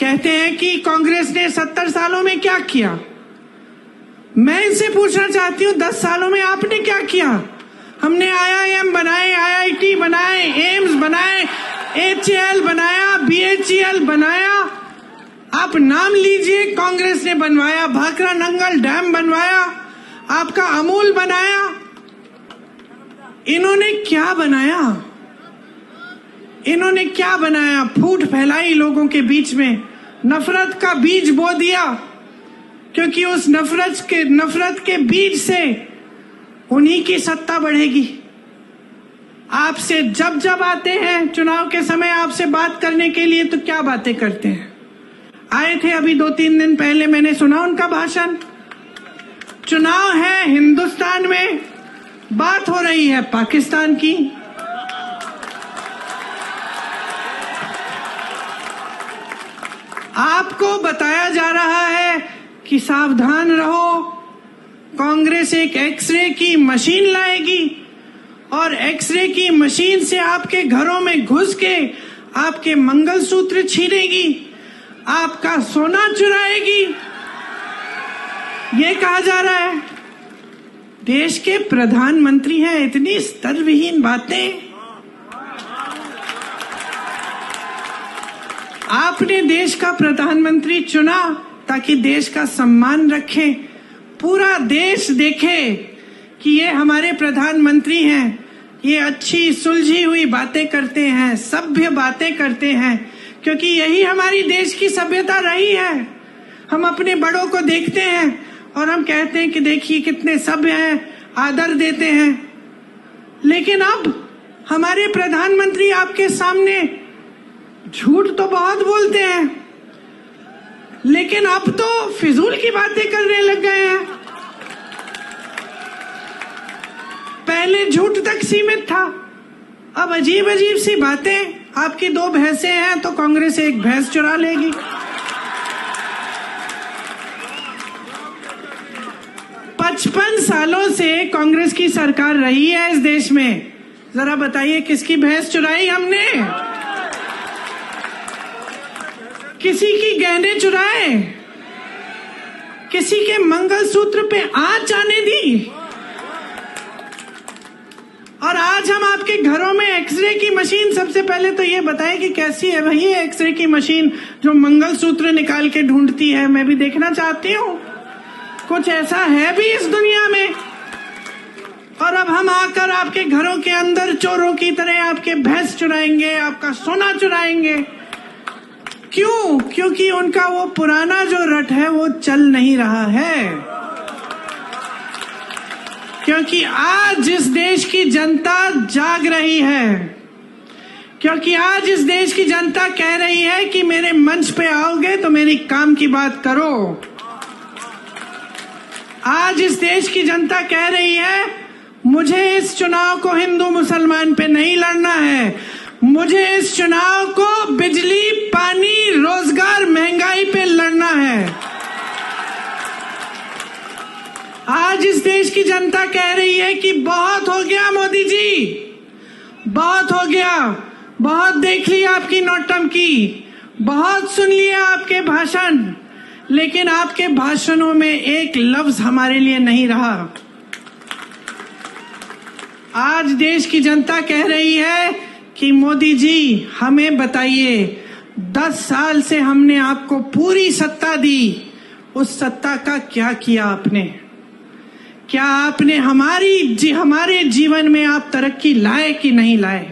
कहते हैं कि कांग्रेस ने 70 सालों में क्या किया। मैं इनसे पूछना चाहती हूँ 10 सालों में आपने क्या किया? हमने IIM बनाए, IIT बनाए, एम्स बनाए, HAL बनाया, BHEL बनाया। आप नाम लीजिए, कांग्रेस ने बनवाया। भाखड़ा नंगल डैम बनवाया, आपका अमूल बनाया। इन्होंने क्या बनाया? इन्होंने क्या बनाया? फूट फैलाई लोगों के बीच में, नफरत का बीज बो दिया, क्योंकि उस नफरत के बीज से उन्हीं की सत्ता बढ़ेगी। आपसे जब आते हैं चुनाव के समय आपसे बात करने के लिए, तो क्या बातें करते हैं? आए थे अभी 2-3 दिन पहले, मैंने सुना उनका भाषण। चुनाव है हिंदुस्तान में, बात हो रही है पाकिस्तान की। आपको बताया जा रहा है कि सावधान रहो, कांग्रेस एक एक्सरे की मशीन लाएगी और एक्सरे की मशीन से आपके घरों में घुस के आपके मंगलसूत्र छीनेगी, आपका सोना चुराएगी। ये कहा जा रहा है। देश के प्रधानमंत्री हैं, इतनी स्तरविहीन बातें। आपने देश का प्रधानमंत्री चुना ताकि देश का सम्मान रखें, पूरा देश देखे कि ये हमारे प्रधानमंत्री हैं, ये अच्छी सुलझी हुई बातें करते हैं, सभ्य बातें करते हैं, क्योंकि यही हमारी देश की सभ्यता रही है। हम अपने बड़ों को देखते हैं और हम कहते हैं कि देखिए कितने सभ्य हैं, आदर देते हैं। लेकिन अब हमारे प्रधानमंत्री आपके सामने झूठ तो बहुत बोलते हैं, लेकिन अब तो फिजूल की बातें करने लग गए हैं। पहले झूठ तक सीमित था, अब अजीब अजीब सी बातें। आपकी 2 भैंसें हैं तो कांग्रेस एक भैंस चुरा लेगी। पचपन सालों से कांग्रेस की सरकार रही है इस देश में। जरा बताइए किसकी भैंस चुराई हमने? किसी की गहने चुराए? किसी के मंगलसूत्र पे आंच आने दी? और आज हम आपके घरों में एक्सरे की मशीन, सबसे पहले तो ये बताएं कि कैसी है वही एक्सरे की मशीन जो मंगलसूत्र निकाल के ढूंढती है। मैं भी देखना चाहती हूँ, कुछ ऐसा है भी इस दुनिया में। और अब हम आकर आपके घरों के अंदर चोरों की तरह आपके भैंस चुराएंगे, आपका सोना चुराएंगे। क्यों? क्योंकि उनका वो पुराना जो रट है वो चल नहीं रहा है। क्योंकि आज इस देश की जनता जाग रही है, क्योंकि आज इस देश की जनता कह रही है कि मेरे मंच पे आओगे तो मेरी काम की बात करो। आज इस देश की जनता कह रही है मुझे इस चुनाव को हिंदू मुसलमान पे नहीं लड़ना है, मुझे इस चुनाव को बिजली, पानी, रोजगार, महंगाई पे लड़ना है। आज इस देश की जनता कह रही है कि बहुत हो गया मोदी जी, बहुत हो गया, बहुत देख लिया आपकी नौटंकी, बहुत सुन लिया आपके भाषण, लेकिन आपके भाषणों में एक लफ्ज हमारे लिए नहीं रहा। आज देश की जनता कह रही है कि मोदी जी हमें बताइए, 10 साल से हमने आपको पूरी सत्ता दी, उस सत्ता का क्या किया आपने? क्या आपने हमारे जीवन में आप तरक्की लाए कि नहीं लाए?